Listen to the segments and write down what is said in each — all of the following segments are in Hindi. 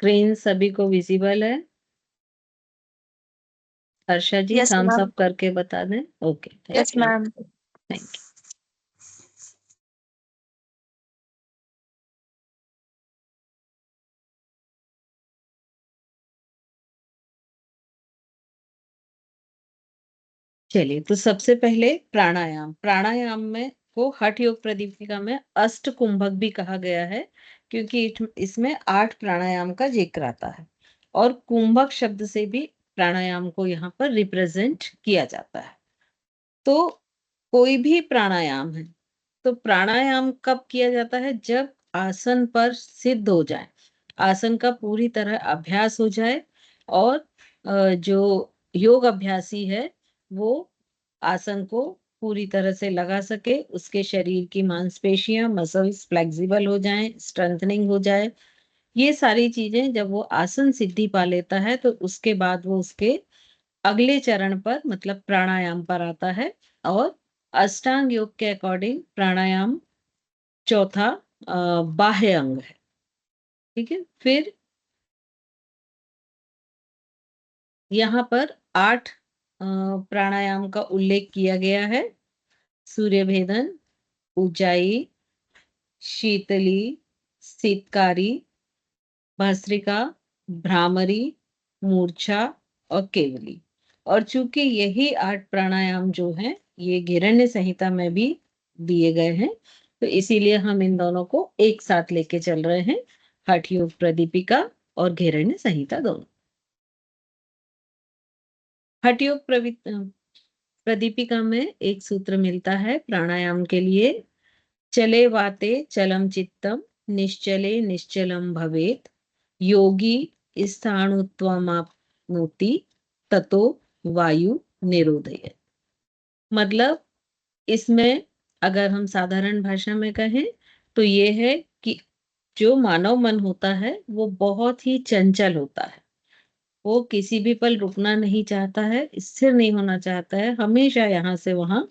स्क्रीन सभी को विजिबल है? हर्षा जी यस थम्स मैम। अप करके बता दें। Okay, yes thank you, ma'am. Thank you. चलिए, तो सबसे पहले प्राणायाम। प्राणायाम में को हठ योग प्रदीपिका में अष्ट कुंभक भी कहा गया है, क्योंकि इसमें 8 प्राणायाम का जिक्र आता है और कुंभक शब्द से भी प्राणायाम को यहाँ पर रिप्रेजेंट किया जाता है। तो कोई भी प्राणायाम है, तो प्राणायाम कब किया जाता है? जब आसन पर सिद्ध हो जाए, आसन का पूरी तरह अभ्यास हो जाए और जो योग अभ्यासी है वो आसन को पूरी तरह से लगा सके, उसके शरीर की मांसपेशियां मसल्स फ्लेक्सिबल हो जाएं, स्ट्रेंथनिंग हो जाए। ये सारी चीजें जब वो आसन सिद्धि पा लेता है तो उसके बाद वो उसके अगले चरण पर मतलब प्राणायाम पर आता है। और अष्टांग योग के अकॉर्डिंग प्राणायाम चौथा बाह्य अंग है। ठीक है, फिर यहाँ पर 8 प्राणायाम का उल्लेख किया गया है। सूर्य भेदन, ऊंचाई, शीतली, शीतकारी, भस्त्रिका, भ्रामरी, मूर्छा और केवली। और चूंकि यही 8 प्राणायाम जो हैं ये गिरण्य संहिता में भी दिए गए हैं, तो इसीलिए हम इन दोनों को एक साथ लेके चल रहे हैं, हठ योग प्रदीपिका और घिरण्य संहिता दोनों। हठ योग प्रदीपिका में एक सूत्र मिलता है प्राणायाम के लिए। चले वाते चलम चित्तम, निश्चले निश्चलम भवेत, योगी स्थाणुत्वमाप्नोति, ततो वायु निरोधयेत्। मतलब इसमें अगर हम साधारण भाषा में कहें तो ये है कि जो मानव मन होता है वो बहुत ही चंचल होता है। वो किसी भी पल रुकना नहीं चाहता है, स्थिर नहीं होना चाहता है, हमेशा यहाँ से वहां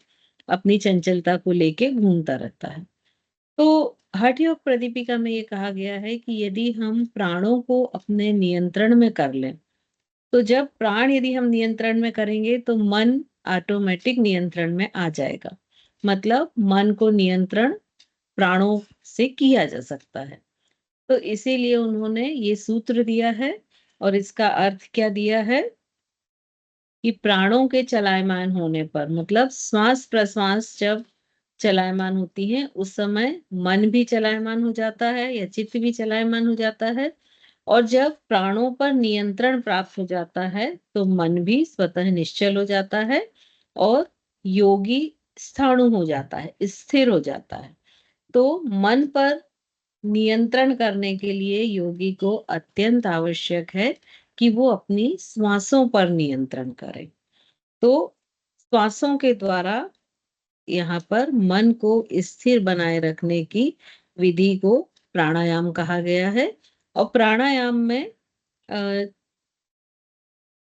अपनी चंचलता को लेके घूमता रहता है। तो हठ योग प्रदीपिका में ये कहा गया है कि यदि हम प्राणों को अपने नियंत्रण में कर लें, तो जब प्राण यदि हम नियंत्रण में करेंगे तो मन ऑटोमेटिक नियंत्रण में आ जाएगा। मतलब मन को नियंत्रण प्राणों से किया जा सकता है। तो इसीलिए उन्होंने ये सूत्र दिया है और इसका अर्थ क्या दिया है कि प्राणों के चलायमान होने पर मतलब श्वास प्रश्वास जब चलायमान होती है उस समय मन भी चलायमान हो जाता है या चित्त भी चलायमान हो जाता है। और जब प्राणों पर नियंत्रण प्राप्त हो जाता है तो मन भी स्वतः निश्चल हो जाता है और योगी स्थाणु हो जाता है, स्थिर हो जाता है। तो मन पर नियंत्रण करने के लिए योगी को अत्यंत आवश्यक है कि वो अपनी श्वासों पर नियंत्रण करे। तो श्वासों के द्वारा यहाँ पर मन को स्थिर बनाए रखने की विधि को प्राणायाम कहा गया है। और प्राणायाम में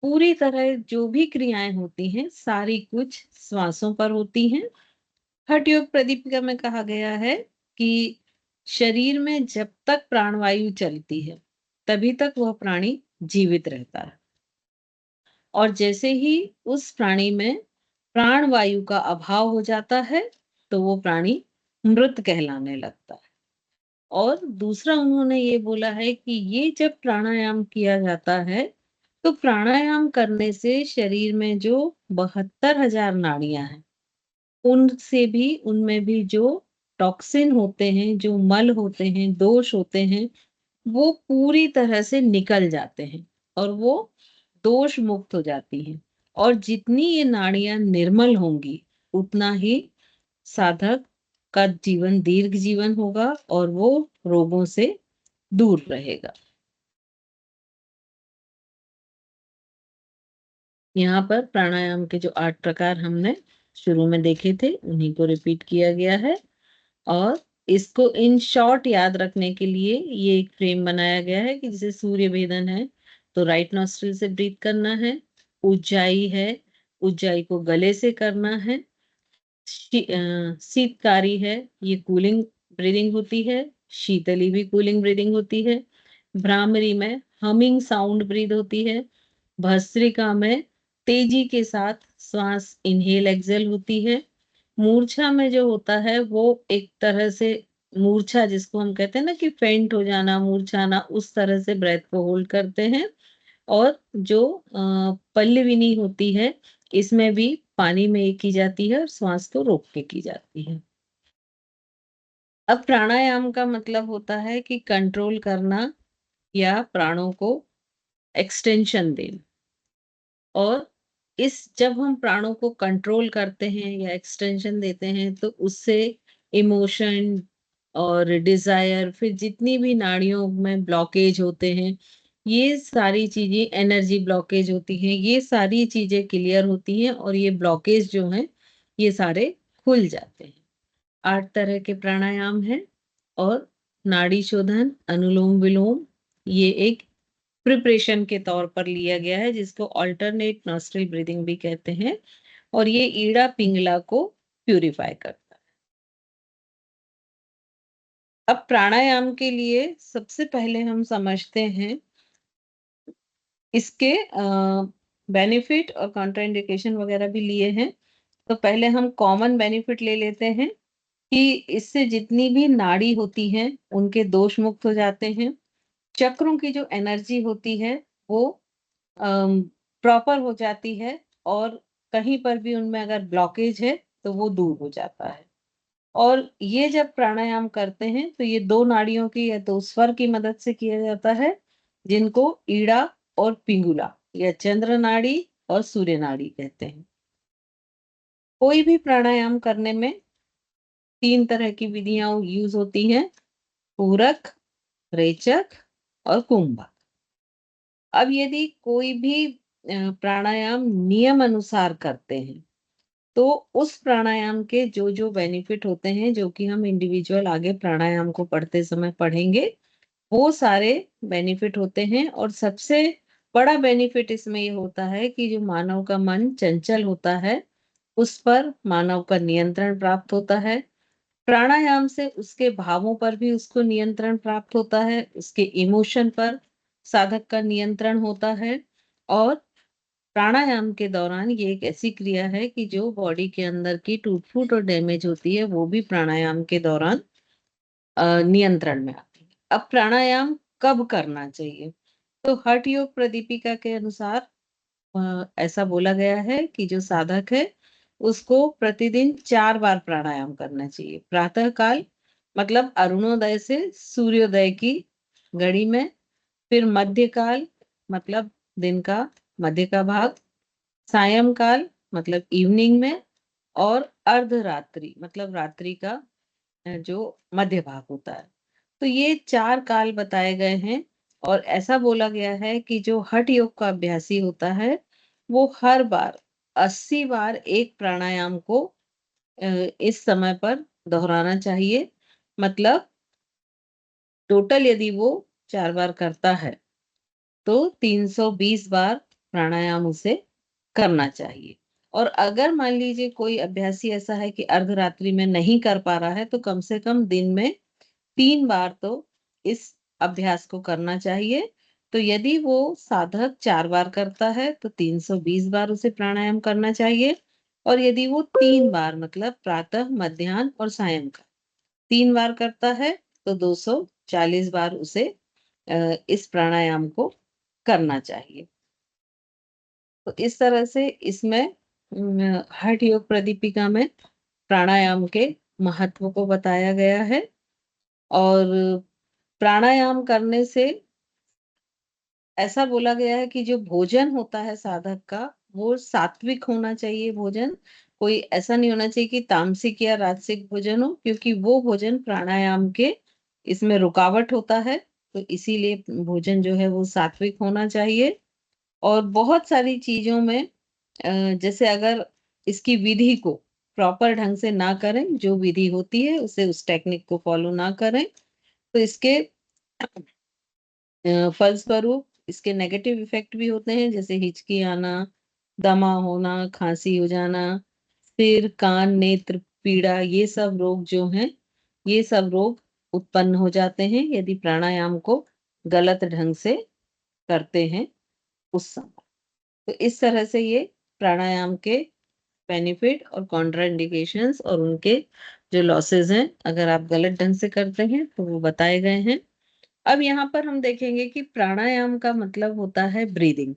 पूरी तरह जो भी क्रियाएं होती हैं सारी कुछ श्वासों पर होती हैं। हठ योग प्रदीपिका में कहा गया है कि शरीर में जब तक प्राणवायु चलती है तभी तक वह प्राणी जीवित रहता है और जैसे ही उस प्राणी में प्राण वायु का अभाव हो जाता है तो वो प्राणी मृत कहलाने लगता है। और दूसरा उन्होंने ये बोला है कि ये जब प्राणायाम किया जाता है तो प्राणायाम करने से शरीर में जो 72,000 नाड़ियां हैं उनसे भी उनमें भी जो टॉक्सिन होते हैं, जो मल होते हैं, दोष होते हैं, वो पूरी तरह से निकल जाते हैं और वो दोष मुक्त हो जाती हैं। और जितनी ये नाड़ियां निर्मल होंगी उतना ही साधक का जीवन दीर्घ जीवन होगा और वो रोगों से दूर रहेगा। यहाँ पर प्राणायाम के जो 8 प्रकार हमने शुरू में देखे थे उन्हीं को रिपीट किया गया है। और इसको इन शॉर्ट याद रखने के लिए ये एक फ्रेम बनाया गया है कि जैसे सूर्य भेदन है तो राइट नॉस्ट्रिल से ब्रीथ करना है, ऊंचाई है, ऊंचाई को गले से करना है, शीतकारी है, ये कूलिंग ब्रीदिंग होती है, शीतली भी कूलिंग ब्रीदिंग होती है, भ्रामरी में हमिंग साउंड ब्रीद होती है। भस्त्रिका में तेजी के साथ श्वास इनहेल एक्सेल होती है। मूर्छा में जो होता है वो एक तरह से मूर्छा जिसको हम कहते हैं ना कि फेंट हो जाना, मूर्छाना, उस तरह से ब्रेथ को होल्ड करते हैं। और जो पल्लविनी होती है, इसमें भी पानी में ये की जाती है और श्वास को रोक के की जाती है। अब प्राणायाम का मतलब होता है कि कंट्रोल करना या प्राणों को एक्सटेंशन देना। और इस जब हम प्राणों को कंट्रोल करते हैं या एक्सटेंशन देते हैं तो उससे इमोशन और डिजायर, फिर जितनी भी नाड़ियों में ब्लॉकेज होते हैं, ये सारी चीजें, एनर्जी ब्लॉकेज होती हैं, ये सारी चीजें क्लियर होती हैं और ये ब्लॉकेज जो हैं ये सारे खुल जाते हैं। 8 तरह के प्राणायाम हैं। और नाड़ी शोधन, अनुलोम विलोम, ये एक प्रिपरेशन के तौर पर लिया गया है जिसको अल्टरनेट नॉस्ट्रल ब्रीदिंग भी कहते हैं। और ये ईड़ा पिंगला को प्यूरिफाई करता है। अब प्राणायाम के लिए सबसे पहले हम समझते हैं इसके बेनिफिट और कॉन्ट्राइंडिकेशन वगैरह भी लिए हैं। तो पहले हम कॉमन बेनिफिट ले लेते हैं कि इससे जितनी भी नाड़ी होती हैं उनके दोष मुक्त हो जाते हैं। चक्रों की जो एनर्जी होती है वो प्रॉपर हो जाती है। और कहीं पर भी उनमें अगर ब्लॉकेज है तो वो दूर हो जाता है। और ये जब प्राणायाम करते हैं तो ये 2 नाड़ियों की या 2 स्वर की मदद से किया जाता है, जिनको ईड़ा और पिंगुला या चंद्र नाड़ी और सूर्य नाड़ी कहते हैं। कोई भी प्राणायाम करने में 3 तरह की विधियां यूज होती हैं: पूरक, रेचक और कुंभक। अब यदि कोई भी प्राणायाम नियम अनुसार करते हैं तो उस प्राणायाम के जो जो बेनिफिट होते हैं, जो कि हम इंडिविजुअल आगे प्राणायाम को पढ़ते समय पढ़ेंगे, वो सारे बेनिफिट होते हैं। और सबसे बड़ा बेनिफिट इसमें ये होता है कि जो मानव का मन चंचल होता है उस पर मानव का नियंत्रण प्राप्त होता है। प्राणायाम से उसके भावों पर भी उसको नियंत्रण प्राप्त होता है, उसके इमोशन पर साधक का नियंत्रण होता है। और प्राणायाम के दौरान ये एक ऐसी क्रिया है कि जो बॉडी के अंदर की टूट-फूट और डैमेज होती है, वो भी प्राणायाम के दौरान नियंत्रण में आती है। अब प्राणायाम कब करना चाहिए? तो हठ योग प्रदीपिका के अनुसार ऐसा बोला गया है कि जो साधक है उसको प्रतिदिन 4 बार प्राणायाम करना चाहिए। प्रातः काल मतलब अरुणोदय से सूर्योदय की घड़ी में, फिर मध्य काल मतलब दिन का मध्य का भाग, सायंकाल मतलब इवनिंग में, और अर्धरात्रि मतलब रात्रि का जो मध्य भाग होता है। तो ये 4 काल बताए गए हैं। और ऐसा बोला गया है कि जो हठ योग का अभ्यासी होता है, वो हर बार 80 बार एक प्राणायाम को इस समय पर दोहराना चाहिए। मतलब टोटल यदि वो 4 बार करता है, तो 320 बार प्राणायाम उसे करना चाहिए। और अगर मान लीजिए कोई अभ्यासी ऐसा है कि अर्धरात्रि में नहीं कर पा रहा है, तो कम से कम दिन में 3 बार तो इस अभ्यास को करना चाहिए। तो यदि वो साधक 4 बार करता है, तो 320 बार उसे प्राणायाम करना चाहिए। और यदि वो 3 बार मतलब प्रातः, मध्याह्न और सायंकाल 3 बार करता है, तो 240 बार उसे इस प्राणायाम को करना चाहिए। तो इस तरह से इसमें हठ योग प्रदीपिका में प्राणायाम के महत्व को बताया गया है। और प्राणायाम करने से ऐसा बोला गया है कि जो भोजन होता है साधक का, वो सात्विक होना चाहिए भोजन। कोई ऐसा नहीं होना चाहिए कि तामसिक या राजसिक भोजन हो, क्योंकि वो भोजन प्राणायाम के इसमें रुकावट होता है। तो इसीलिए भोजन जो है वो सात्विक होना चाहिए। और बहुत सारी चीज़ों में जैसे अगर इसकी विधि को प्रॉपर ढंग से ना करें, जो विधि होती है उसे उस टेक्निक को फॉलो ना करें, तो इसके फलस्वरूप इसके नेगेटिव इफेक्ट भी होते हैं, जैसे हिचकी आना, दमा होना, खांसी हो जाना, सिर, कान, नेत्र पीड़ा, ये सब रोग जो हैं, ये सब रोग उत्पन्न हो जाते हैं यदि प्राणायाम को गलत ढंग से करते हैं उस समय। तो इस तरह से ये प्राणायाम के बेनिफिट और कॉन्ट्राइंडिकेशंस और उनके जो लॉसेस हैं, अगर आप गलत ढंग से करते हैं तो वो बताए गए हैं। अब यहाँ पर हम देखेंगे कि प्राणायाम का मतलब होता है ब्रीदिंग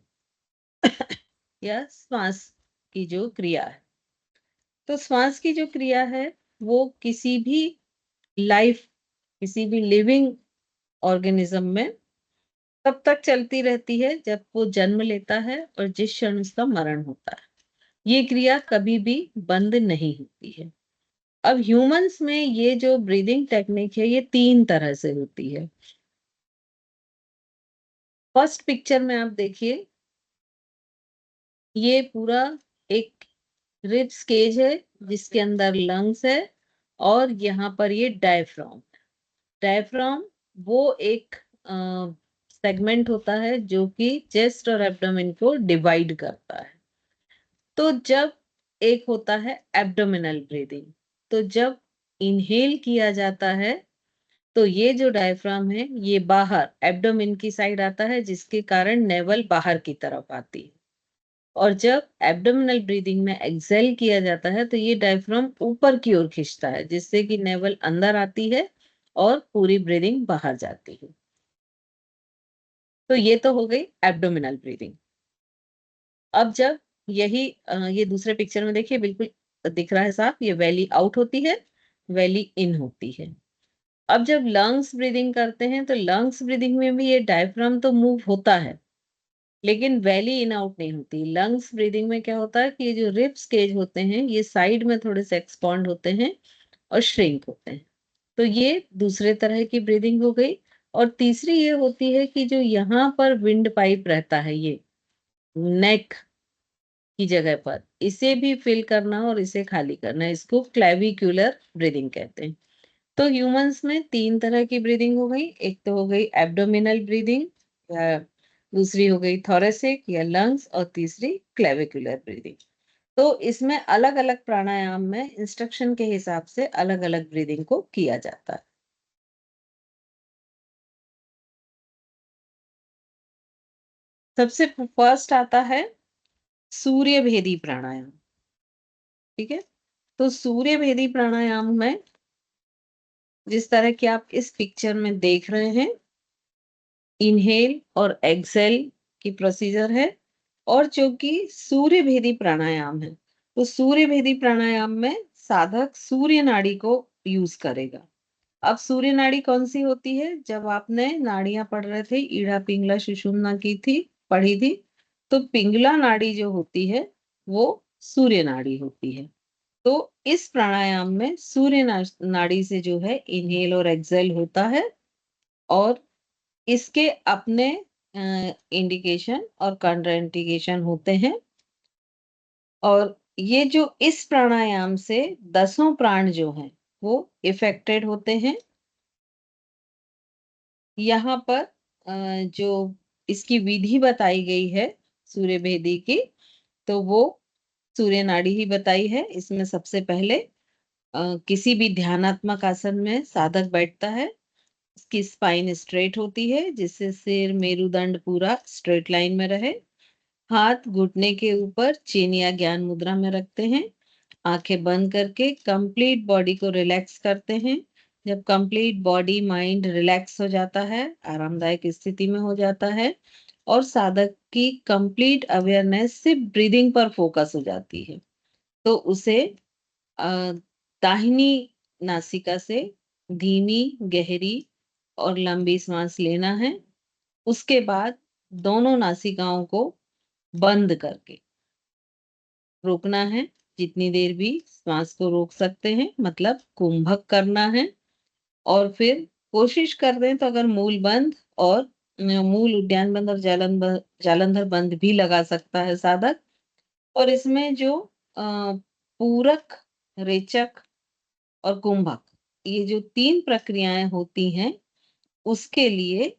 या श्वास की जो क्रिया है। तो श्वास की जो क्रिया है वो किसी भी लाइफ, किसी भी लिविंग ऑर्गेनिज्म में तब तक चलती रहती है जब वो जन्म लेता है और जिस क्षण उसका मरण होता है। ये क्रिया कभी भी बंद नहीं होती है। अब ह्यूमंस में ये जो ब्रीदिंग टेक्निक है ये 3 तरह से होती है। फर्स्ट पिक्चर में आप देखिए, ये पूरा एक रिब्स केज है जिसके अंदर लंग्स है और यहाँ पर ये डायफ्राम। डायफ्राम वो एक सेगमेंट होता है जो कि चेस्ट और एब्डोमेन को डिवाइड करता है। तो जब एक होता है एब्डोमिनल ब्रीदिंग, तो जब इनहेल किया जाता है तो ये जो डायफ्राम है ये बाहर एब्डोमेन की साइड आता है जिसके कारण नेवल बाहर की तरफ आती है। और जब एब्डोमिनल ब्रीदिंग में एक्सेल किया जाता है तो ये डायफ्राम ऊपर की ओर खींचता है जिससे कि नेवल अंदर आती है और पूरी ब्रीदिंग बाहर जाती है। तो ये तो हो गई एब्डोमिनल ब्रीदिंग। अब जब ये दूसरे पिक्चर में देखिए, बिल्कुल दिख रहा है साफ, ये वैली आउट होती है, वैली इन होती है। अब जब लंग्स ब्रीदिंग करते हैं तो लंग्स ब्रीदिंग में भी ये डायफ्राम तो मूव होता है लेकिन वैली इन आउट नहीं होती। लंग्स ब्रीदिंग में क्या होता है कि ये जो रिब्स केज होते हैं ये साइड में थोड़े से एक्सपांड होते हैं और श्रिंक होते हैं। तो ये दूसरे तरह की ब्रीदिंग हो गई। और तीसरी ये होती है कि जो यहाँ पर विंड पाइप रहता है, ये नेक की जगह पर इसे भी फिल करना और इसे खाली करना, इसको क्लेविक्युलर ब्रीदिंग कहते हैं। तो ह्यूमंस में 3 तरह की ब्रीदिंग हो गई। एक तो हो गई एब्डोमिनल ब्रीदिंग, या दूसरी हो गई थोरेसिक या लंग्स, और तीसरी क्लेविकुलर ब्रीदिंग। तो इसमें अलग अलग प्राणायाम में इंस्ट्रक्शन के हिसाब से अलग अलग ब्रीदिंग को किया जाता है। सबसे फर्स्ट आता है सूर्य भेदी प्राणायाम। ठीक है, तो सूर्य भेदी प्राणायाम में जिस तरह के आप इस पिक्चर में देख रहे हैं, इनहेल और एक्सहेल की प्रोसीजर है। और जो कि सूर्य भेदी प्राणायाम है, तो सूर्य भेदी प्राणायाम में साधक सूर्य नाड़ी को यूज करेगा। अब सूर्य नाड़ी कौन सी होती है? जब आपने नाड़ियां पढ़ रहे थे, ईड़ा पिंगला सुषुम्ना की थी, पढ़ी थी, तो पिंगला नाड़ी जो होती है वो सूर्य नाड़ी होती है। तो इस प्राणायाम में सूर्य नाड़ी से जो है इनहेल और एक्सहेल होता है और इसके अपने इंडिकेशन और कॉन्ट्राइंडिकेशन होते हैं। और ये जो इस प्राणायाम से 10 प्राण जो हैं वो इफेक्टेड होते हैं। यहाँ पर जो इसकी विधि बताई गई है सूर्य भेदी की, तो वो सूर्य नाड़ी ही बताई है। इसमें सबसे पहले किसी भी ध्यानात्मक आसन में साधक बैठता है, उसकी स्पाइन स्ट्रेट होती है जिससे सिर मेरुदंड पूरा स्ट्रेट लाइन में रहे। हाथ घुटने के ऊपर चीन या ज्ञान मुद्रा में रखते हैं। आंखें बंद करके कंप्लीट बॉडी को रिलैक्स करते हैं। जब कंप्लीट बॉडी माइंड रिलैक्स हो जाता है, आरामदायक स्थिति में हो जाता है और साधक की कंप्लीट अवेयरनेस सिर्फ ब्रीदिंग पर फोकस हो जाती है, तो उसे अ, दाहिनी नासिका से धीमी, गहरी और लंबी सांस लेना है। उसके बाद दोनों नासिकाओं को बंद करके रोकना है। जितनी देर भी श्वास को रोक सकते हैं, मतलब कुंभक करना है। और फिर कोशिश कर दें तो अगर मूल बंद और मूल उद्यान बंद और जालंधर बंद भी लगा सकता है साधक। और इसमें जो पूरक, रेचक और कुंभक, ये जो 3 प्रक्रियाएं होती हैं उसके लिए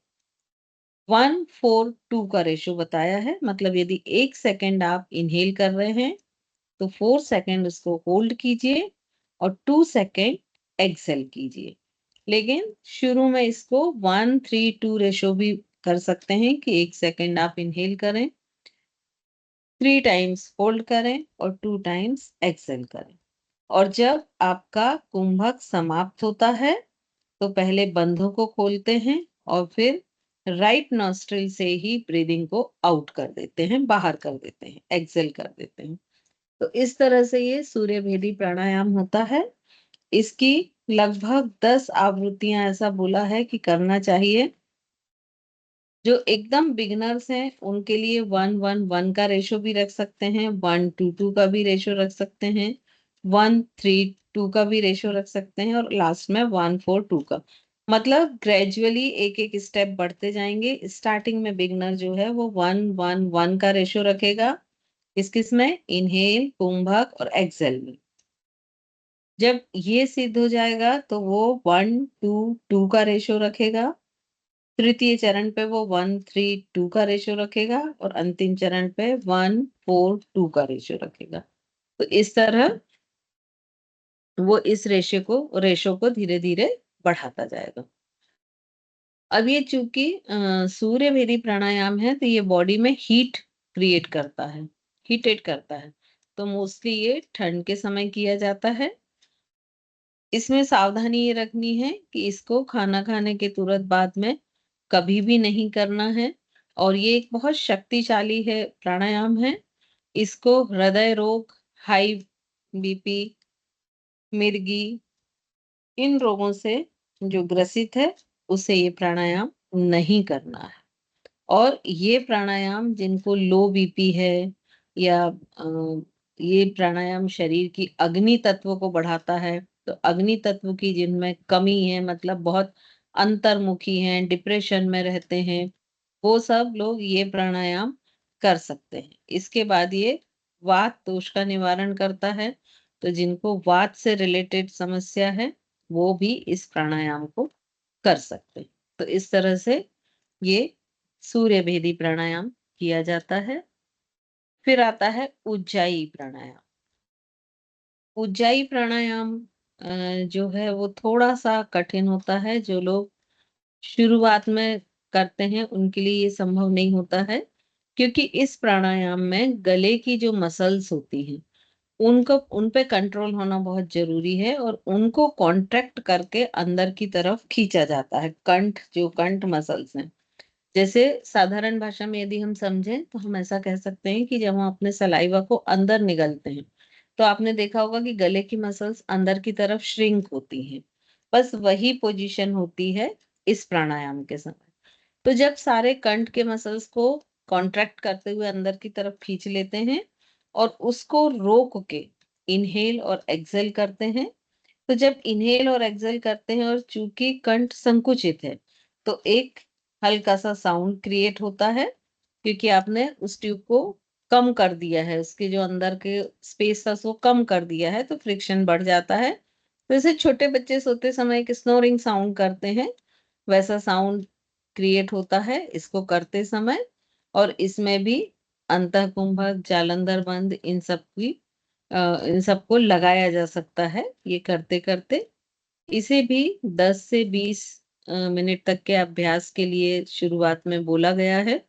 1:4:2 का रेशो बताया है। मतलब यदि 1 सेकंड आप इनहेल कर रहे हैं तो 4 सेकंड उसको होल्ड कीजिए और 2 सेकंड एक्सेल कीजिए। लेकिन शुरू में इसको 1:3:2 रेशो भी कर सकते हैं कि 1 सेकंड आप इनहेल करें, 3 टाइम्स होल्ड करें और 2 टाइम्स एक्सहेल करें। और जब आपका कुंभक समाप्त होता है, तो पहले बंधों को खोलते हैं और फिर राइट नॉस्ट्रिल से ही ब्रीदिंग को आउट कर देते हैं, बाहर कर देते हैं, एक्सहेल कर देते हैं। तो इस तरह से ये सूर्य भेदी प्राणायाम होता है। इसकी लगभग 10 आवृत्तियां ऐसा बोला है कि करना चाहिए। जो एकदम बिगिनर्स हैं उनके लिए 1-1-1 का रेशो भी रख सकते हैं, 1-2-2 का भी रेशो रख सकते हैं, 1-3-2 का भी रेशो रख सकते हैं और लास्ट में 1-4-2 का। मतलब ग्रेजुअली एक एक स्टेप बढ़ते जाएंगे। स्टार्टिंग में बिगिनर जो है वो 1-1-1 का रेशो रखेगा। किस किस में? इनहेल, कुंभक और एक्सहेल में। जब ये सिद्ध हो जाएगा तो वो 1-2-2 का रेशो रखेगा। तृतीय चरण पे वो 1-3-2 का रेशो रखेगा और अंतिम चरण पे 1-4-2 का रेशो रखेगा। तो इस तरह वो इस रेशो को धीरे धीरे बढ़ाता जाएगा। अब ये चूंकि सूर्य भेदी प्राणायाम है तो ये बॉडी में हीट क्रिएट करता है, हीटेड करता है। तो मोस्टली ये ठंड के समय किया जाता है। इसमें सावधानी ये रखनी है कि इसको खाना खाने के तुरंत बाद में कभी भी नहीं करना है। और ये एक बहुत शक्तिशाली है प्राणायाम है। इसको हृदय रोग, हाई बीपी, मिर्गी, इन रोगों से जो ग्रसित है उसे ये प्राणायाम नहीं करना है। और ये प्राणायाम जिनको लो बीपी है या ये प्राणायाम शरीर की अग्नि तत्व को बढ़ाता है, तो अग्नि तत्व की जिनमें कमी है, मतलब बहुत अंतर्मुखी हैं, डिप्रेशन में रहते हैं, वो सब लोग ये प्राणायाम कर सकते हैं। इसके बाद ये वात दोष का निवारण करता है। तो जिनको वात से रिलेटेड समस्या है वो भी इस प्राणायाम को कर सकते हैं। तो इस तरह से ये सूर्य भेदी प्राणायाम किया जाता है। फिर आता है उज्जाई प्राणायाम। उज्जाई प्राणायाम जो है वो थोड़ा सा कठिन होता है। जो लोग शुरुआत में करते हैं उनके लिए ये संभव नहीं होता है, क्योंकि इस प्राणायाम में गले की जो मसल्स होती हैं उनको उन पे कंट्रोल होना बहुत जरूरी है और उनको कॉन्ट्रैक्ट करके अंदर की तरफ खींचा जाता है। कंठ मसल्स हैं। जैसे साधारण भाषा में यदि हम समझें तो हम ऐसा कह सकते हैं कि जब हम अपने सलाइवा को अंदर निगलते हैं तो आपने देखा होगा कि गले की मसल्स अंदर की तरफ श्रिंक होती हैं। बस वही पोजीशन होती है इस प्राणायाम के समय। तो जब सारे कंठ के मसल्स को कॉन्ट्रैक्ट करते हुए अंदर की तरफ खींच लेते हैं और उसको रोक के इनहेल और एक्सहेल करते हैं। तो जब इनहेल और एक्सहेल करते हैं और चूंकि कंठ संकुचित है तो एक हल्का सा साउंड क्रिएट होता है, क्योंकि आपने उस ट्यूब को कम कर दिया है, उसके जो अंदर के स्पेस था उसको कम कर दिया है, तो फ्रिक्शन बढ़ जाता है। तो जैसे छोटे बच्चे सोते समय एक स्नोरिंग साउंड करते हैं, वैसा साउंड क्रिएट होता है इसको करते समय। और इसमें भी अंतःकुंभक, जालंधर बंद, इन सबको लगाया जा सकता है ये करते करते। इसे भी 10 से 20 मिनट तक के अभ्यास के लिए शुरुआत में बोला गया है।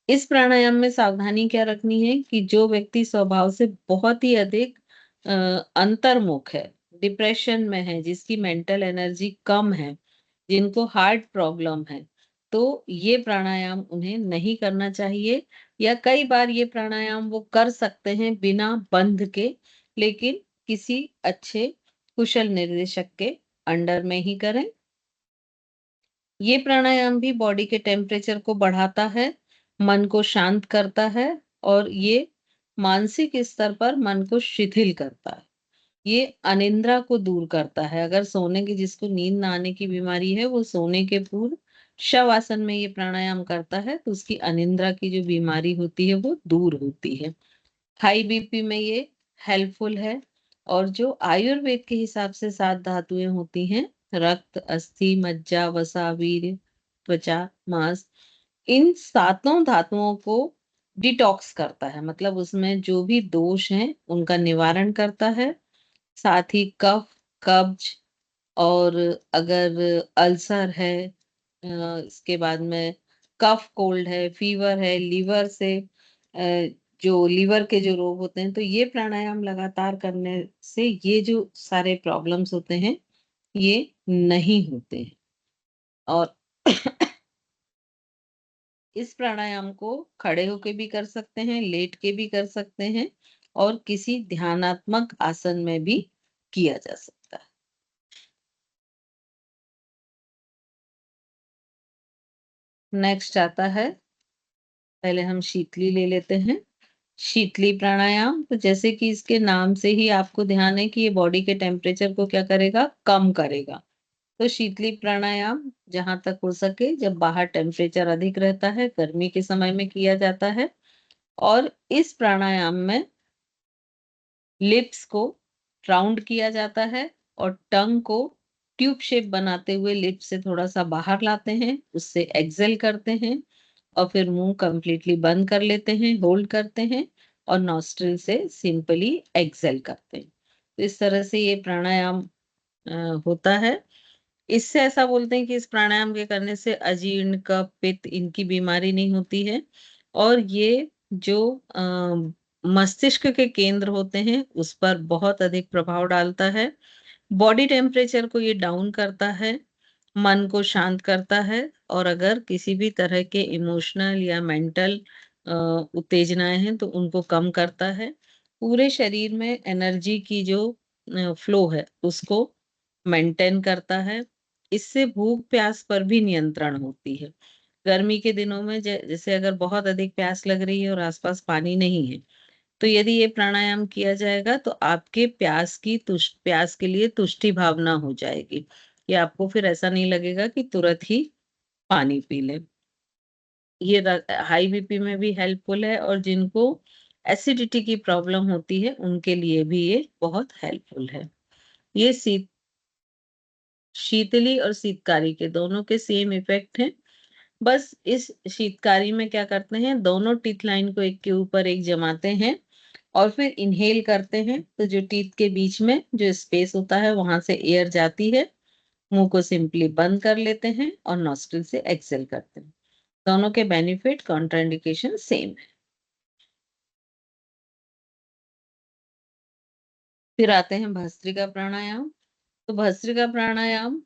इस प्राणायाम में सावधानी क्या रखनी है कि जो व्यक्ति स्वभाव से बहुत ही अधिक अ, अंतर्मुख है, डिप्रेशन में है, जिसकी मेंटल एनर्जी कम है, जिनको हार्ट प्रॉब्लम है, तो ये प्राणायाम उन्हें नहीं करना चाहिए। या कई बार ये प्राणायाम वो कर सकते हैं बिना बंध के, लेकिन किसी अच्छे कुशल निर्देशक के अंडर में ही करें। ये प्राणायाम भी बॉडी के टेम्परेचर को बढ़ाता है, मन को शांत करता है और ये मानसिक स्तर पर मन को शिथिल करता है। ये अनिद्रा को दूर करता है। अगर सोने की जिसको नींद ना आने की बीमारी है वो सोने के पूर्व शव आसन में ये प्राणायाम करता है तो उसकी अनिद्रा की जो बीमारी होती है वो दूर होती है। हाई बीपी में ये हेल्पफुल है। और जो आयुर्वेद के हिसाब से 7 धातुएं होती हैं, रक्त, अस्थि, मज्जा, वसा, वीर्य, त्वचा, मांस, इन सातों धातुओं को डिटॉक्स करता है। मतलब उसमें जो भी दोष हैं उनका निवारण करता है। साथ ही कफ, कब्ज और अगर अल्सर है, इसके बाद में कफ कोल्ड है, फीवर है, लीवर से जो लीवर के जो रोग होते हैं, तो ये प्राणायाम लगातार करने से ये जो सारे प्रॉब्लम्स होते हैं, ये नहीं होते हैं। और इस प्राणायाम को खड़े होके भी कर सकते हैं, लेट के भी कर सकते हैं और किसी ध्यानात्मक आसन में भी किया जा सकता है। नेक्स्ट आता है, पहले हम शीतली ले लेते हैं। शीतली प्राणायाम, तो जैसे कि इसके नाम से ही आपको ध्यान है कि ये बॉडी के टेम्परेचर को क्या करेगा, कम करेगा। तो शीतली प्राणायाम जहां तक हो सके जब बाहर टेम्परेचर अधिक रहता है, गर्मी के समय में किया जाता है। और इस प्राणायाम में लिप्स को राउंड किया जाता है और टंग को ट्यूब शेप बनाते हुए लिप्स से थोड़ा सा बाहर लाते हैं, उससे एक्सेल करते हैं और फिर मुंह कंप्लीटली बंद कर लेते हैं, होल्ड करते हैं और नॉस्ट्रिल से सिंपली एक्सेल करते हैं। तो इस तरह से ये प्राणायाम अ, होता है। इससे ऐसा बोलते हैं कि इस प्राणायाम के करने से अजीर्ण, कफ, पित्त इनकी बीमारी नहीं होती है और ये जो मस्तिष्क के केंद्र होते हैं उस पर बहुत अधिक प्रभाव डालता है। बॉडी टेम्परेचर को ये डाउन करता है, मन को शांत करता है और अगर किसी भी तरह के इमोशनल या मेंटल उत्तेजनाएं हैं तो उनको कम करता है। पूरे शरीर में एनर्जी की जो फ्लो है उसको मेंटेन करता है। इससे भूख प्यास पर भी नियंत्रण होती है। गर्मी के दिनों में जैसे अगर बहुत अधिक प्यास लग रही है और आसपास पानी नहीं है, तो यदि ये प्राणायाम किया जाएगा तो आपके प्यास के लिए तुष्टि भावना हो जाएगी। ये आपको फिर ऐसा नहीं लगेगा कि तुरंत ही पानी पी लें। ये हाई बीपी में भी हेल्पफुल है और जिनको एसिडिटी की प्रॉब्लम होती है उनके लिए भी ये बहुत हेल्पफुल है। ये शीतली और शीतकारी के दोनों के सेम इफेक्ट हैं। बस इस शीतकारी में क्या करते हैं, दोनों टीथ लाइन को एक के ऊपर एक जमाते हैं और फिर इनहेल करते हैं। तो जो टीथ के बीच में जो स्पेस होता है वहां से एयर जाती है, मुंह को सिंपली बंद कर लेते हैं और नॉस्ट्रिल से एक्सेल करते हैं। दोनों के बेनिफिट, कॉन्ट्राइंडिकेशन सेम है। फिर आते हैं भस्त्रिका प्राणायाम। तो भस्त्रिका प्राणायाम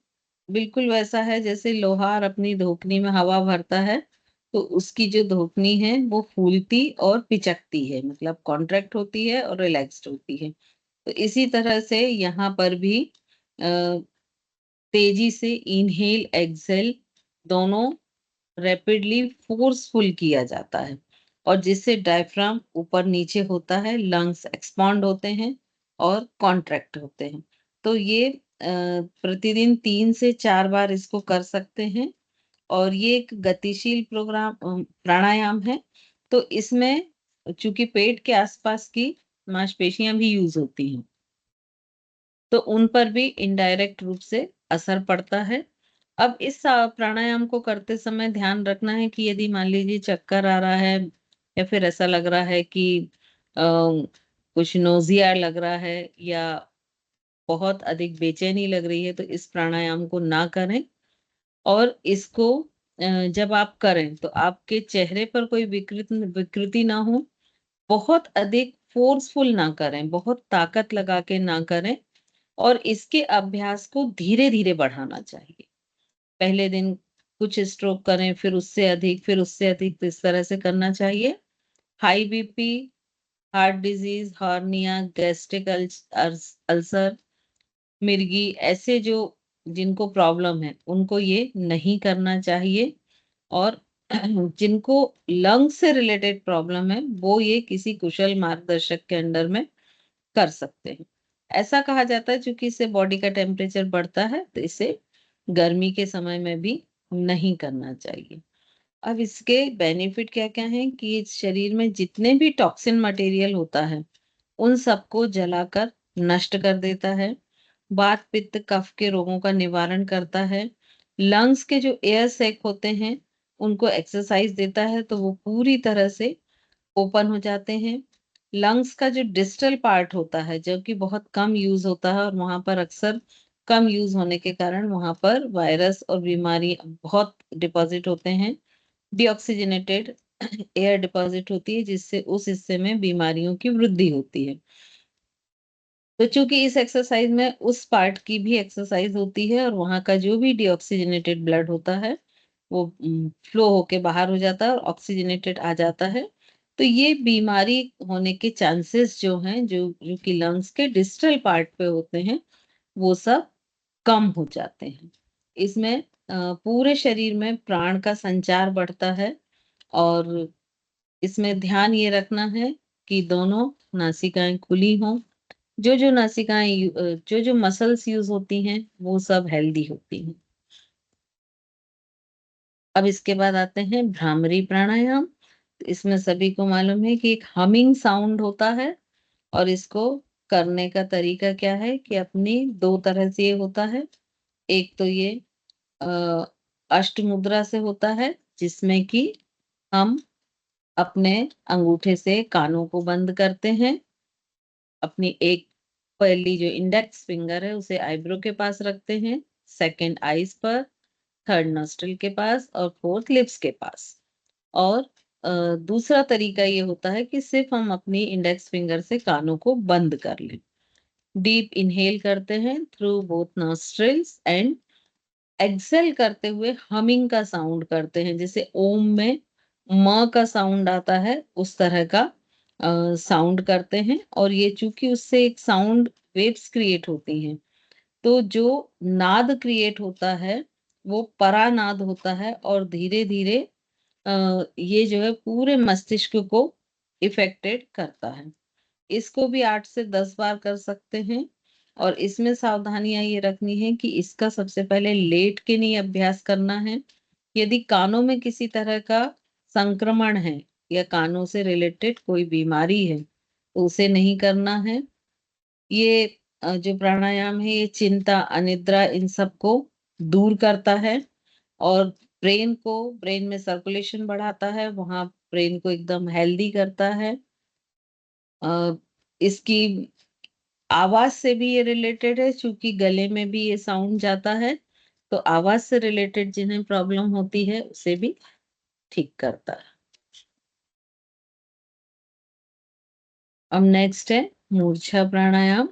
बिल्कुल वैसा है जैसे लोहार अपनी धोकनी में हवा भरता है, तो उसकी जो धोकनी है वो फूलती और पिचकती है, मतलब कॉन्ट्रैक्ट होती है और रिलैक्स्ड होती है। तो इसी तरह से यहाँ पर भी अ, तेजी से इनहेल एक्सेल दोनों रैपिडली फोर्सफुल किया जाता है और जिससे डायफ्राम ऊपर नीचे होता है, लंग्स एक्सपांड होते हैं और कॉन्ट्रैक्ट होते हैं। तो ये प्रतिदिन 3 से 4 बार इसको कर सकते हैं और ये एक गतिशील प्राणायाम है। तो इसमें चूंकि पेट के आसपास की मांसपेशियां भी यूज होती हैं, तो उन पर भी इनडायरेक्ट रूप से असर पड़ता है। अब इस प्राणायाम को करते समय ध्यान रखना है कि यदि मान लीजिए चक्कर आ रहा है या फिर ऐसा लग रहा है कि कुछ नोजिया लग रहा है या बहुत अधिक बेचैनी लग रही है, तो इस प्राणायाम को ना करें। और इसको जब आप करें तो आपके चेहरे पर कोई विकृति ना हो, बहुत अधिक फोर्सफुल ना करें, बहुत ताकत लगा के ना करें और इसके अभ्यास को धीरे धीरे बढ़ाना चाहिए। पहले दिन कुछ स्ट्रोक करें, फिर उससे अधिक, फिर उससे अधिक, तो इस तरह से करना चाहिए। High BP, heart disease, hernia, gastric ulcer, मिर्गी, ऐसे जो जिनको प्रॉब्लम है उनको ये नहीं करना चाहिए। और जिनको लंग से रिलेटेड प्रॉब्लम है वो ये किसी कुशल मार्गदर्शक के अंडर में कर सकते हैं। ऐसा कहा जाता है क्योंकि इससे बॉडी का टेम्परेचर बढ़ता है, तो इसे गर्मी के समय में भी नहीं करना चाहिए। अब इसके बेनिफिट क्या-क्या हैं कि इस शरीर में जितने भी टॉक्सिन मटेरियल होता है, उन सबको जलाकर नष्ट कर देता है। वात, पित्त, कफ के रोगों का निवारण करता है। लंग्स के जो एयर सैक होते हैं, उनको एक्सरसाइज देता है तो वो पूरी तरह से ओपन हो जाते हैं। लंग्स का जो डिस्टल पार्ट होता है, जो कि बहुत कम यूज होता है और वहां पर अक्सर कम यूज होने के कारण वहां पर वायरस और बीमारी बहुत डिपॉजिट होते हैं। डीऑक्सीजनेटेड एयर डिपॉजिट होती है, जिससे उस हिस्से में बीमारियों की वृद्धि होती है। तो चूंकि इस एक्सरसाइज में उस पार्ट की भी एक्सरसाइज होती है और वहां का जो भी डीऑक्सीजनेटेड ब्लड होता है वो फ्लो होके बाहर हो जाता है और ऑक्सीजनेटेड आ जाता है। तो ये बीमारी होने के चांसेस जो हैं, जो जो कि लंग्स के डिस्टल पार्ट पे होते हैं, वो सब कम हो जाते हैं। इसमें पूरे शरीर में प्राण का संचार बढ़ता है। और इसमें ध्यान ये रखना है कि दोनों नासिकाएं खुली हों। जो नासिकाएं जो मसल्स यूज होती हैं वो सब हेल्दी होती हैं। अब इसके बाद आते हैं भ्रामरी प्राणायाम। तो इसमें सभी को मालूम है कि एक हमिंग साउंड होता है। और इसको करने का तरीका क्या है कि अपनी दो तरह से ये होता है। एक तो ये अ, अष्ट मुद्रा से होता है, जिसमें कि हम अपने अंगूठे से कानों को बंद करते हैं। अपनी एक पहली जो इंडेक्स फिंगर है उसे आईब्रो के पास रखते हैं, सेकंड आईज पर, थर्ड नॉस्ट्रिल के पास और फोर्थ लिप्स के पास। और दूसरा तरीका ये होता है कि सिर्फ हम अपनी इंडेक्स फिंगर से कानों को बंद कर लें। डीप इनहेल करते हैं through both nostrils and exhale करते हुए हमिंग का साउंड करते हैं, जैसे ओम में म का साउंड आता है उस तरह का साउंड करते हैं। और ये चूंकि उससे एक साउंड वेव्स क्रिएट होती हैं, तो जो नाद क्रिएट होता है वो परानाद होता है और धीरे धीरे ये जो है पूरे मस्तिष्क को इफेक्टेड करता है। इसको भी 8 से 10 बार कर सकते हैं। और इसमें सावधानियां ये रखनी है कि इसका सबसे पहले लेट के नहीं अभ्यास करना है। यदि कानों में किसी तरह का संक्रमण है या कानों से रिलेटेड कोई बीमारी है तो उसे नहीं करना है। ये जो प्राणायाम है ये चिंता, अनिद्रा, इन सब को दूर करता है। और ब्रेन में सर्कुलेशन बढ़ाता है, वहां ब्रेन को एकदम हेल्दी करता है। अ, इसकी आवाज से भी ये रिलेटेड है, क्योंकि गले में भी ये साउंड जाता है। तो आवाज से रिलेटेड जिन्हें प्रॉब्लम होती है उसे भी ठीक करता है। अब नेक्स्ट है मूर्छा प्राणायाम।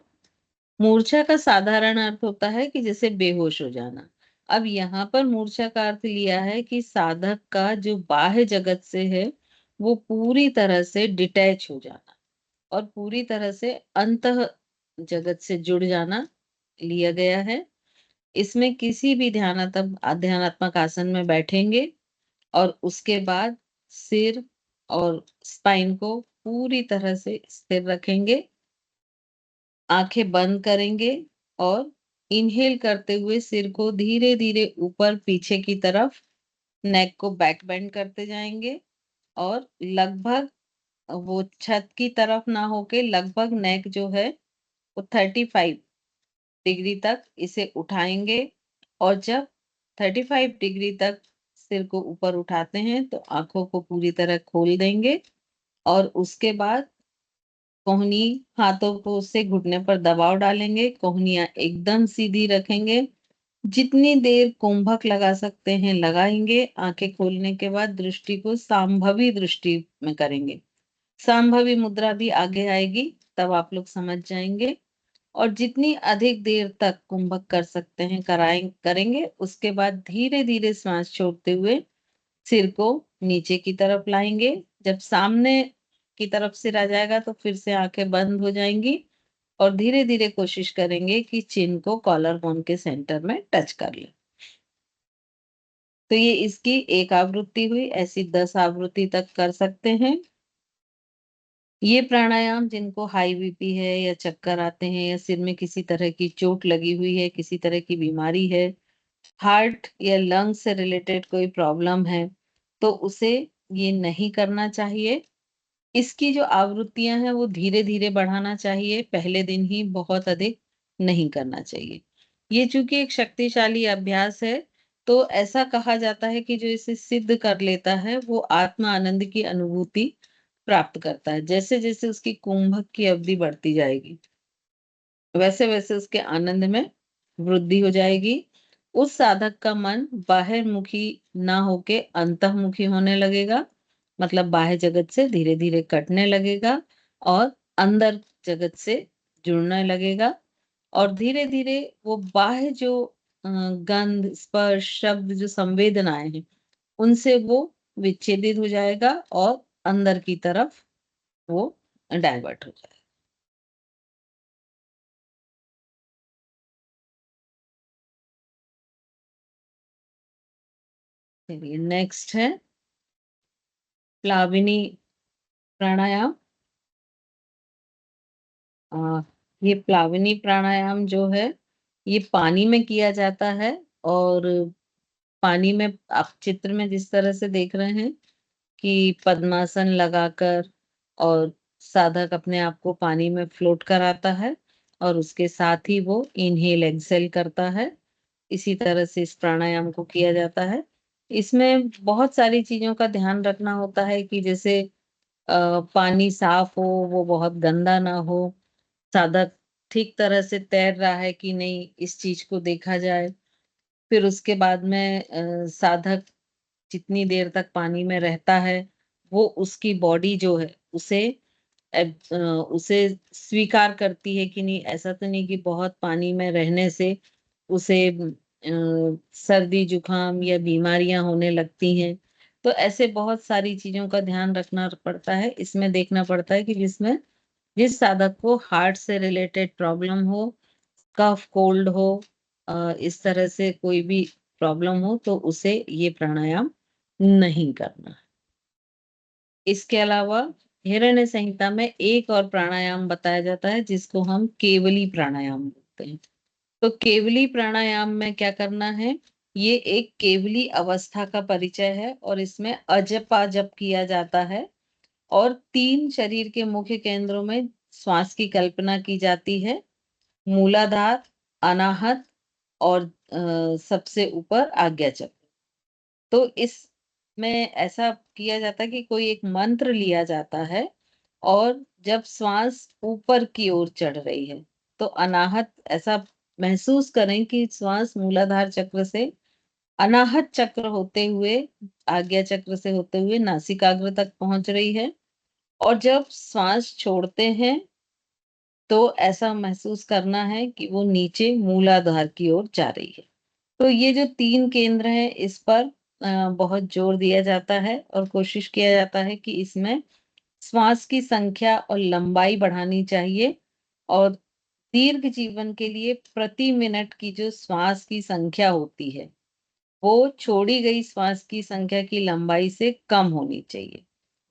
मूर्छा का साधारण अर्थ होता है कि जैसे बेहोश हो जाना। अब यहाँ पर मूर्छा का अर्थ लिया है कि साधक का जो बाह्य जगत से है वो पूरी तरह से डिटैच हो जाना और पूरी तरह से अंतः जगत से जुड़ जाना लिया गया है। इसमें किसी भी ध्यानात्मक आसन में बैठेंगे और उसके बाद सिर और स्पाइन को पूरी तरह से स्थिर रखेंगे, आंखें बंद करेंगे और इनहेल करते हुए सिर को धीरे धीरे ऊपर पीछे की तरफ, नेक को बैक बेंड करते जाएंगे। और लगभग वो छत की तरफ ना होके लगभग नेक जो है वो 35 डिग्री तक इसे उठाएंगे। और जब 35 डिग्री तक सिर को ऊपर उठाते हैं तो आंखों को पूरी तरह खोल देंगे। और उसके बाद कोहनी हाथों को उससे घुटने पर दबाव डालेंगे, कोहनियां एकदम सीधी रखेंगे। जितनी देर कुंभक लगा सकते हैं लगाएंगे। आंखें खोलने के बाद दृष्टि को सांभवी दृष्टि में करेंगे। सांभवी मुद्रा भी आगे आएगी, तब आप लोग समझ जाएंगे। और जितनी अधिक देर तक कुंभक कर सकते हैं करेंगे। उसके बाद धीरे धीरे सांस छोड़ते हुए सिर को नीचे की तरफ लाएंगे। जब सामने की तरफ सिर आ जाएगा तो फिर से आंखें बंद हो जाएंगी और धीरे धीरे कोशिश करेंगे कि चिन को कॉलर बोन के सेंटर में टच कर ले। तो ये इसकी एक आवृत्ति हुई, ऐसी 10 आवृत्ति तक कर सकते हैं। ये प्राणायाम जिनको हाई बीपी है या चक्कर आते हैं या सिर में किसी तरह की चोट लगी हुई है, किसी तरह की बीमारी है, हार्ट या लंग से रिलेटेड कोई प्रॉब्लम है, तो उसे ये नहीं करना चाहिए। इसकी जो आवृत्तियां हैं वो धीरे धीरे बढ़ाना चाहिए, पहले दिन ही बहुत अधिक नहीं करना चाहिए। ये चूंकि एक शक्तिशाली अभ्यास है, तो ऐसा कहा जाता है कि जो इसे सिद्ध कर लेता है वो आत्म आनंद की अनुभूति प्राप्त करता है। जैसे जैसे उसकी कुंभक की अवधि बढ़ती जाएगी वैसे वैसे उसके आनंद में वृद्धि हो जाएगी। उस साधक का मन बाहिर्मुखी ना होके अंतर्मुखी होने लगेगा, मतलब बाह्य जगत से धीरे-धीरे कटने लगेगा और अंदर जगत से जुड़ने लगेगा और धीरे-धीरे वो बाह्य जो गंध, स्पर्श, शब्द जो संवेदनाएँ हैं, उनसे वो विच्छेदित हो जाएगा और अंदर की तरफ वो डाइवर्ट हो जाएगा। चलिए नेक्स्ट है प्लाविनी प्राणायाम। अ, ये प्लाविनी प्राणायाम जो है, ये पानी में किया जाता है और पानी में आप चित्र में जिस तरह से देख रहे हैं कि पद्मासन लगाकर और साधक अपने आप को पानी में फ्लोट कराता है और उसके साथ ही वो इनहेल एक्सहेल करता है। इसी तरह से इस प्राणायाम को किया जाता है। इसमें बहुत सारी चीज़ों का ध्यान रखना होता है कि जैसे पानी साफ हो, वो बहुत गंदा ना हो, साधक ठीक तरह से तैर रहा है कि नहीं, इस चीज़ को देखा जाए। फिर उसके बाद में साधक जितनी देर तक पानी में रहता है, वो उसकी बॉडी जो है उसे स्वीकार करती है कि नहीं, ऐसा तो नहीं कि बहुत पानी में रहने से उसे सर्दी जुकाम या बीमारियां होने लगती हैं। तो ऐसे बहुत सारी चीजों का ध्यान रखना पड़ता है। इसमें देखना पड़ता है कि जिस साधक को हार्ट से रिलेटेड प्रॉब्लम हो, कफ कोल्ड हो, इस तरह से कोई भी प्रॉब्लम हो तो उसे ये प्राणायाम नहीं करना। इसके अलावा हिरण्य संहिता में एक और प्राणायाम बताया जाता है जिसको हम केवली प्राणायाम बोलते हैं। तो केवली प्राणायाम में क्या करना है, ये एक केवली अवस्था का परिचय है और इसमें अजपा जप किया जाता है और 3 शरीर के मुख्य केंद्रों में श्वास की कल्पना की जाती है। मूलाधार, अनाहत और सबसे ऊपर आज्ञा चक्र। तो इसमें ऐसा किया जाता है कि कोई एक मंत्र लिया जाता है और जब श्वास ऊपर की ओर चढ़ रही है, तो अनाहत ऐसा महसूस करें कि श्वास मूलाधार चक्र से अनाहत चक्र होते हुए, आज्ञा चक्र से होते हुए नासिकाग्र तक पहुंच रही है और जब श्वास छोड़ते हैं तो ऐसा महसूस करना है कि वो नीचे मूलाधार की ओर जा रही है। तो ये जो 3 केंद्र हैं इस पर बहुत जोर दिया जाता है और कोशिश किया जाता है कि इसमें श्वास की संख्या और लंबाई बढ़ानी चाहिए और दीर्घ जीवन के लिए प्रति मिनट की जो श्वास की संख्या होती है, वो छोड़ी गई श्वास की संख्या की लंबाई से कम होनी चाहिए।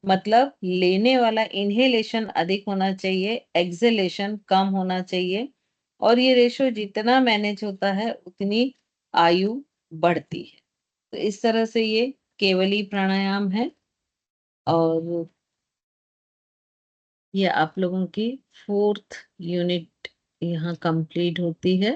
मतलब लेने वाला इन्हेलेशन अधिक होना चाहिए, एक्सहेलेशन कम होना चाहिए और ये रेशो जितना मैनेज होता है उतनी आयु बढ़ती है। तो इस तरह से ये केवली प्राणायाम है और ये आप लोगों की 4th यूनिट यहाँ कंप्लीट होती है।